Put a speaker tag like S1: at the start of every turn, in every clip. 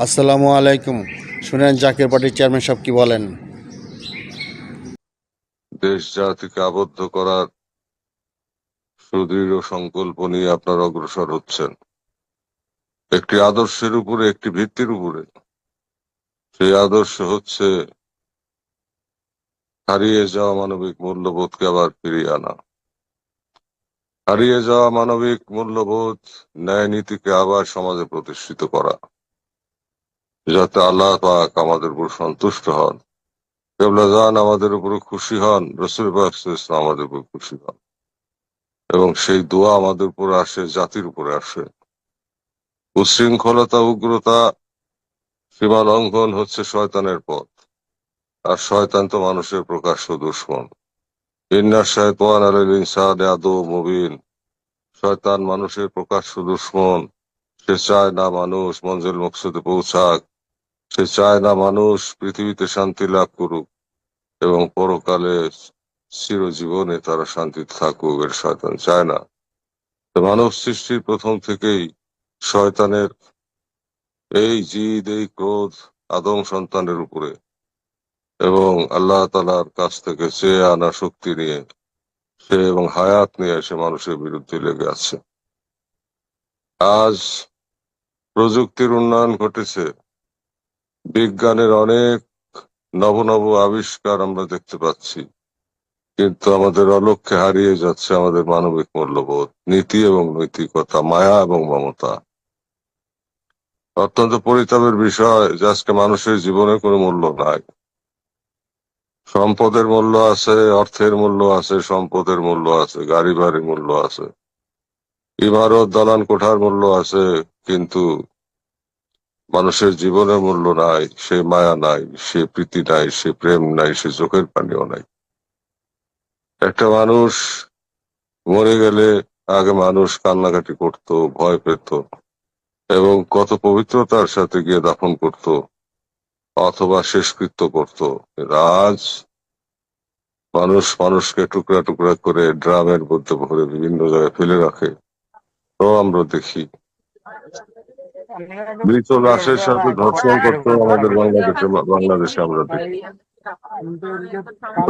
S1: আসসালামু আলাইকুম। শুনেন জাকের পার্টির চেয়ারম্যান সাহেব কি বলেন।
S2: দেশ জাতিকে আবদ্ধ করার সুদৃঢ় সংকল্প নিয়ে আপনারা অগ্রসর হচ্ছেন একটি আদর্শের উপরে, একটি ভিত্তির উপরে। সেই আদর্শ হচ্ছে হারিয়ে যাওয়া মানবিক মূল্যবোধকে আবার ফিরিয়ে আনা। হারিয়ে যাওয়া মানবিক মূল্যবোধ, ন্যায় নীতিকে আবার সমাজে প্রতিষ্ঠিত করা, যাতে আল্লাহ পাক আমাদের উপর সন্তুষ্ট হন, কেবলাজান আমাদের উপর খুশি হন, রসুল পাক সাল্লাল্লাহু আলাইহি ওয়াসাল্লাম আমাদের উপর খুশি হন, এবং সেই দোয়া আমাদের উপর আসে, জাতির উপরে আসে। উচ্ছৃঙ্খলতা, উগ্রতা, সীমা লঙ্ঘন হচ্ছে শয়তানের পথ। আর শয়তান তো মানুষের প্রকাশ্য দুশমন। ইন্না শায়তানা লিল ইনসানি আদুউম মুবিন। শয়তান মানুষের প্রকাশ্য দুশমন। সে চায় না মানুষ মঞ্জিল মকসুদে পৌঁছাক। সে চায় না মানুষ পৃথিবীতে শান্তি লাভ করুক এবং পরকালে চিরজীবনে তারা শান্তিতে থাকুক, এর শয়তান চায় না। তো মানব সৃষ্টির প্রথম থেকেই শয়তানের এই জিদ, এই ক্রোধ আদম সন্তানের উপরে, এবং আল্লাহ তাআলার কাছ থেকে চেয়ে আনা শক্তি নিয়ে সে এবং হায়াত নিয়ে এসে মানুষের বিরুদ্ধে লেগে আছে। আজ প্রযুক্তির উন্নয়ন ঘটেছে, বিজ্ঞানের অনেক নব নব আবিষ্কার আমরা দেখতে পাচ্ছি, কিন্তু আমাদের অলক্ষ্যে হারিয়ে যাচ্ছে আমাদের মানবিক মূল্যবোধ, নীতি এবং নৈতিকতা, মায়া এবং মমতা। অত্যন্ত পরিতাপের বিষয় যে আজকে মানুষের জীবনে কোনো মূল্য নাই। সম্পদের মূল্য আছে, অর্থের মূল্য আছে, সম্পদের মূল্য আছে, গাড়ি বাড়ির মূল্য আছে, ইমারত দালান কোঠার মূল্য আছে, কিন্তু মানুষের জীবনের মূল্য নাই, সে মায়া নাই, সে প্রীতি নাই, সে প্রেম নাই, সে চোখের পানিও নাই। একটা মানুষ মরে গেলে আগে মানুষ কান্নাকাটি করত, ভয় পেত, এবং কত পবিত্রতার সাথে গিয়ে দাফন করত অথবা শেষকৃত্য করত। কিন্তু আজ মানুষ মানুষকে টুকরা টুকরা করে ড্রামের মধ্যে ভরে বিভিন্ন জায়গায় ফেলে রাখে। তো আমরা দেখি মৃত লাশের সাথে ধর্ষণ করতেও আমাদের বাংলাদেশে আমরা দেখি।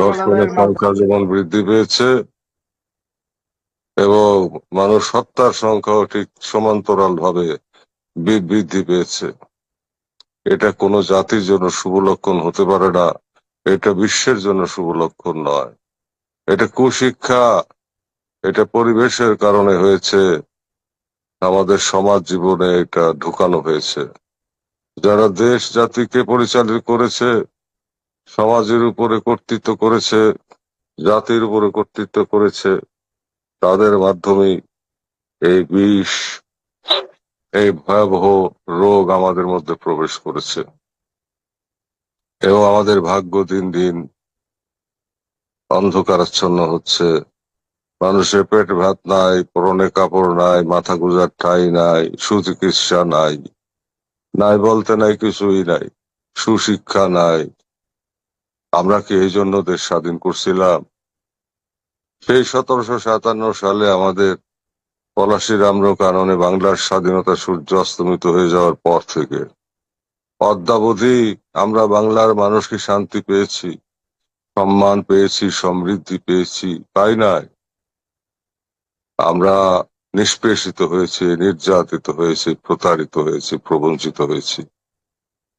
S2: ধর্ষণের সংখ্যা যেমন বৃদ্ধি পেয়েছে, এবং মানুষ হত্যার সংখ্যাও ঠিক সমান্তরাল ভাবে বৃদ্ধি পেয়েছে। এটা কোনো জাতির জন্য শুভ লক্ষণ হতে পারে না, এটা বিশ্বের জন্য শুভ লক্ষণ নয়। এটা কুশিক্ষা, এটা পরিবেশের কারণে হয়েছে, আমাদের সমাজ জীবনে এটা ঢুকানো হয়েছে। যারা দেশ জাতিকে পরিচালিত করেছে, সমাজের উপরে কর্তৃত্ব করেছে, জাতির উপরে কর্তৃত্ব করেছে, তাদের মাধ্যমেই এই বিষ, এই ভয়াবহ রোগ আমাদের মধ্যে প্রবেশ করেছে, এবং আমাদের ভাগ্য দিন দিন অন্ধকারাচ্ছন্ন হচ্ছে। মানুষের পেট ভাত নাই, পরনে কাপড় নাই, মাথা গুঁজার ঠাঁই নাই, সুচিকিৎসা নাই, নাই বলতে নাই, কিছুই নাই, সুশিক্ষা নাই। আমরা কি এই জন্য দেশ স্বাধীন করছিলাম? সেই 1757 সালে আমাদের পলাশী রামরো কাননে বাংলার স্বাধীনতা সূর্য অস্তমিত হয়ে যাওয়ার পর থেকে অদ্যাবধি আমরা বাংলার মানুষ কি শান্তি পেয়েছি, সম্মান পেয়েছি, সমৃদ্ধি পেয়েছি? পাই নাই। আমরা নিষ্পেষিত হয়েছি, নির্যাতিত হয়েছি, প্রতারিত হয়েছি, প্রবঞ্চিত হয়েছি।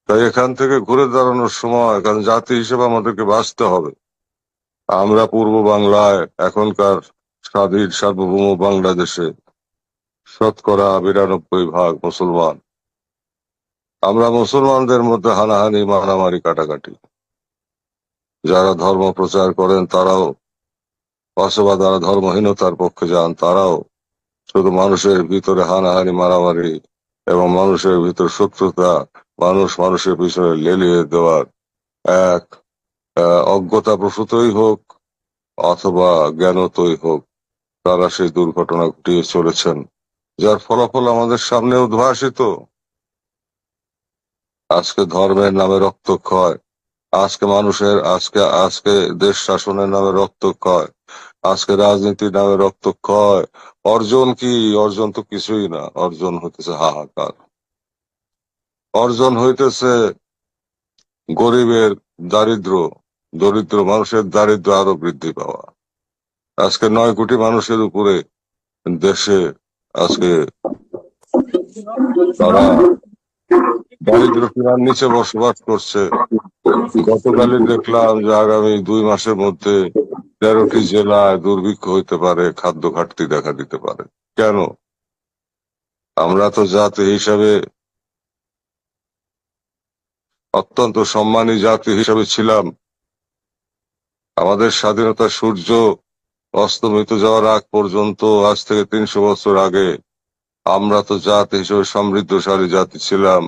S2: তাই এখান থেকে ঘুরে দাঁড়ানোর সময়, কারণ জাতি হিসেবে আমাদেরকে বাঁচতে হবে। আমরা পূর্ব বাংলায়, এখনকার স্বাধীন সার্বভৌম বাংলাদেশে 92% মুসলমান। আমরা মুসলমানদের মধ্যে হানাহানি, মারামারি, কাটাকাটি, যারা ধর্ম প্রচার করেন তারাও, অথবা যারা ধর্মহীনতার পক্ষে যান তারাও, শুধু মানুষের ভিতরে হানাহানি, মারামারি এবং মানুষের ভিতর শত্রুতা, মানুষ মানুষের পিছনে লেলিয়ে দেওয়ার এক অজ্ঞতা প্রসূতই হোক অথবা জ্ঞানতই হোক, তারা সেই দুর্ঘটনা ঘটিয়ে চলেছেন, যার ফলাফল আমাদের সামনে উদ্ভাসিত। আজকে ধর্মের নামে রক্তক্ষয়, আজকে মানুষের, আজকে আজকে দেশ শাসনের নামে রক্তক্ষয়, আজকে রাজনীতির নামে রক্তক্ষয়। অর্জন কি? অর্জন তো কিছুই না, অর্জন হতেছে হাহাকার। অর্জন হইতেছে গরিবের দরিদ্র মানুষের দারিদ্র আরো বৃদ্ধি পাওয়া। আজকে 9 কোটি মানুষের উপরে দেশে আজকে তারা দারিদ্র সীমার নিচে বসবাস করছে। গতকালই দেখলাম যে আগামী 2 মাসের মধ্যে 13টি জেলায় দুর্ভিক্ষ হইতে পারে, খাদ্য ঘাটতি দেখা দিতে পারে। কেন? আমরা তো জাতি হিসাবে অত্যন্ত সম্মানী জাতি হিসাবে ছিলাম। আমাদের স্বাধীনতা সূর্য অস্তমিত যাওয়ার আগ পর্যন্ত, আজ থেকে 300 বছর আগে, আমরা তো জাতি হিসেবে সমৃদ্ধশালী জাতি ছিলাম,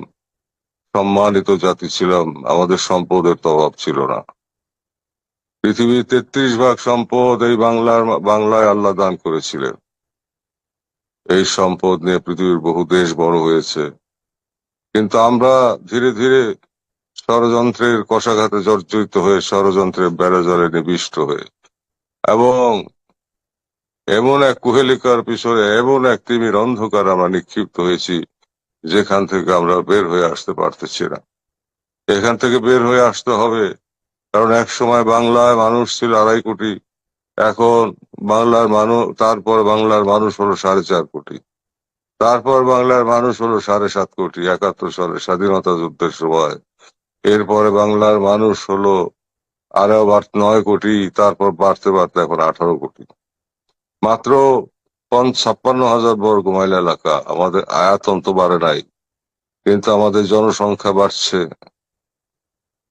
S2: সম্মানিত জাতি ছিলাম। আমাদের সম্পদের তো অভাব ছিল না। পৃথিবীর 33 ভাগ সম্পদ এই বাংলায় আল্লাহ দান করেছিলেন। এই সম্পদ নিয়ে পৃথিবীর বহু দেশ বড় হয়েছে, কিন্তু আমরা ধীরে ধীরে ষড়যন্ত্রের কষাঘাতে জর্জরিত হয়ে, ষড়যন্ত্রের বেড়াজালে নিবিষ্ট হয়ে, এবং এমন এক কুহেলিকার পিছনে, এমন এক তিমির অন্ধকার আমরা নিক্ষিপ্ত হয়েছি, যেখান থেকে আমরা বের হয়ে আসতে পারতেছি না। এখান থেকে বের হয়ে আসতে হবে, কারণ এক সময় বাংলায় মানুষ ছিল 2.5 কোটি। এখন তারপর বাংলার মানুষ হলো 4.5 কোটি। তারপর বাংলার মানুষ হলো 7.5 কোটি 71 সালে স্বাধীনতা যুদ্ধের সময়। এরপরে বাংলার মানুষ হলো আরো 9 কোটি, তারপর বাড়তে বাড়তে এখন 18 কোটি। মাত্র 56,000 বর্গ মাইল এলাকা। আমাদের আয়তন তো বাড়ে নাই, কিন্তু আমাদের জনসংখ্যা বাড়ছে,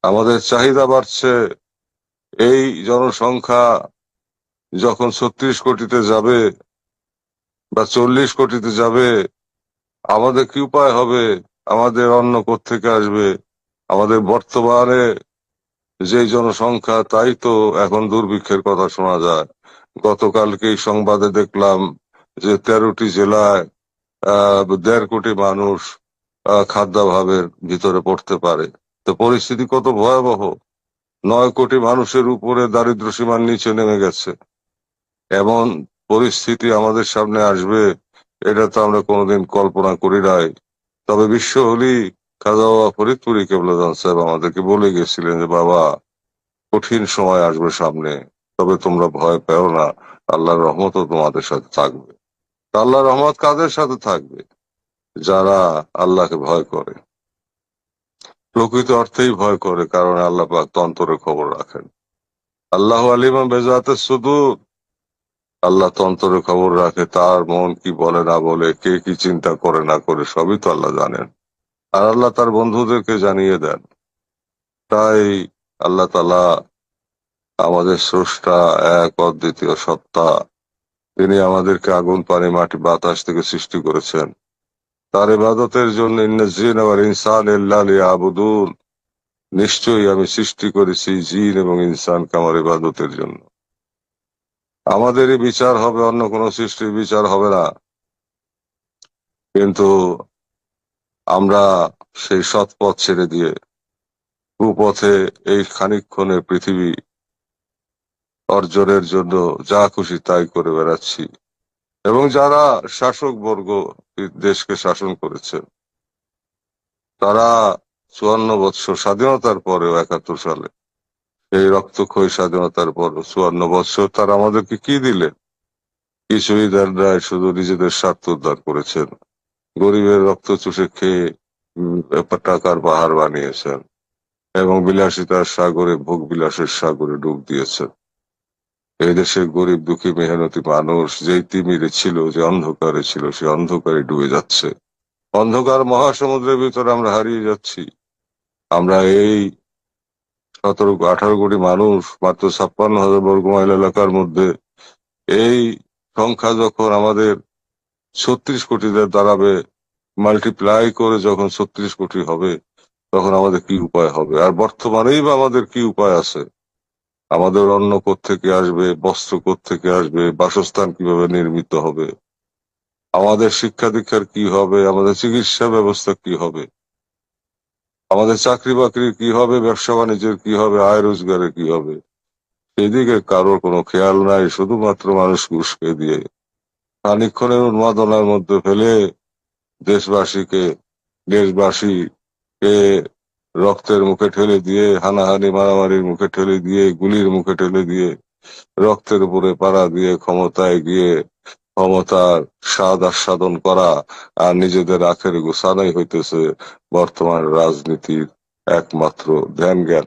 S2: আমাদের চাহিদা বাড়ছে। এই জনসংখ্যা যখন 36 কোটিতে যাবে বা 40 কোটিতে যাবে, আমাদের কি উপায় হবে? আমাদের অন্ন কোত্থেকে আসবে? আমাদের বর্তমানে যে জনসংখ্যা, তাই তো এখন দুর্ভিক্ষের কথা শোনা যায়। গতকালকেই সংবাদে দেখলাম যে 13টি জেলায় 1.5 কোটি মানুষ খাদ্যাভাবের ভিতরে পড়তে পারে। তো পরিস্থিতি কত ভয়াবহ! 9 কোটি মানুষের উপরে দারিদ্র সীমার নিচে নেমে গেছে। এমন পরিস্থিতি আমাদের সামনে আসবে, এটা তো আমরা কোনোদিন কল্পনা করি নাই। তবে বিশ্ব হলি খাজা বাবা ফরিদপুরি কেবলাদান সাহেব আমাদেরকে বলে গেছিলেন যে, বাবা, কঠিন সময় আসবে সামনে, তবে তোমরা ভয় পেও না, আল্লাহর রহমতও তোমাদের সাথে থাকবে। আল্লাহর রহমত কাদের সাথে থাকবে? যারা আল্লাহকে ভয় করে, প্রকৃত অর্থেই ভয় করে, কারণ আল্লাহ পাক তন্তরে খবর রাখেন। আল্লাহ আলিমা বেজাতে শুধু, আল্লাহ তন্তরে খবর রাখে, তার মন কি বলে না বলে, কে কি চিন্তা করে না করে, সবই তো আল্লাহ জানেন। আর আল্লাহ তার বন্ধুদেরকে জানিয়ে দেন। তাই আল্লাহ তাআলা আমাদের স্রষ্টা, এক অদ্বিতীয় সত্তা। তিনি আমাদেরকে আগুন, পানি, মাটি, বাতাস থেকে সৃষ্টি করেছেন তার ইবাদতের জন্য। ইন্নাজ জিন ওয়াল ইনসান ইল্লা লিয়াবুদুন, নিশ্চয়ই আমি সৃষ্টি করেছি জিন এবং ইনসানকে আমার ইবাদতের জন্য। আমাদেরই বিচার হবে, অন্য কোনো সৃষ্টির বিচার হবে না। কিন্তু আমরা সেই সৎ পথ ছেড়ে দিয়ে কুপথে এই খানিকক্ষণের পৃথিবী অর্জনের জন্য যা খুশি তাই করে বেড়াচ্ছি। এবং যারা শাসক বর্গ দেশকে শাসন করেছে, তারা 54 বৎসর স্বাধীনতার পরেও, 71 সালে এই রক্তক্ষয়ী স্বাধীনতার পর 54 বৎসর তারা আমাদেরকে কি দিলেন? কিছুই দেন নাই, শুধু নিজেদের স্বার্থ উদ্ধার করেছেন। গরিবের রক্ত চুষে খেয়ে টাকার পাহাড় বানিয়েছেন এবং বিলাসিতার সাগরে, ভোগ বিলাসের সাগরে ডুব দিয়েছেন। এই দেশের গরিব দুঃখী মেহনতি মানুষ যেই তিমিরে ছিল, যে অন্ধকারে ছিল, সে অন্ধকারে ডুবে যাচ্ছে। অন্ধকার মহাসমুদ্রের ভিতরে আমরা হারিয়ে যাচ্ছি। আমরা এই 18 কোটি মানুষ মাত্র 56,000 বর্গ মাইল এলাকার মধ্যে, এই সংখ্যা যখন আমাদের 36 কোটিতে দাঁড়াবে, মাল্টিপ্লাই করে যখন 36 কোটি হবে, তখন আমাদের কি উপায় হবে? আর বর্তমানেই বা আমাদের কি উপায় আছে? আমাদের অন্ন কোত্থেকে আসবে? বস্ত্র কোত্থেকে আসবে? বাসস্থান কিভাবে নির্মিত হবে? আমাদের শিক্ষা দীক্ষার কি হবে? আমাদের চিকিৎসা ব্যবস্থা কি হবে? আমাদের চাকরি বাকরির কি হবে? ব্যবসা বাণিজ্যের কি হবে? আয় রোজগারের কি হবে? সেদিকে কারোর কোনো খেয়াল নাই। শুধুমাত্র মানুষ উস্কে দিয়ে, খানিকক্ষণের উন্মাদনার মধ্যে ফেলে দেশবাসী কে রক্তের মুখে ঠেলে দিয়ে, হানাহানি মারামারির মুখে ঠেলে দিয়ে, গুলির মুখে ঠেলে দিয়ে, রক্তের উপরে পাড়া দিয়ে ক্ষমতায় গিয়ে ক্ষমতার স্বাদ আস্বাদন করা আর নিজেদের আখের গোছানোই হইতেছে বর্তমান রাজনীতির একমাত্র ধ্যান জ্ঞান।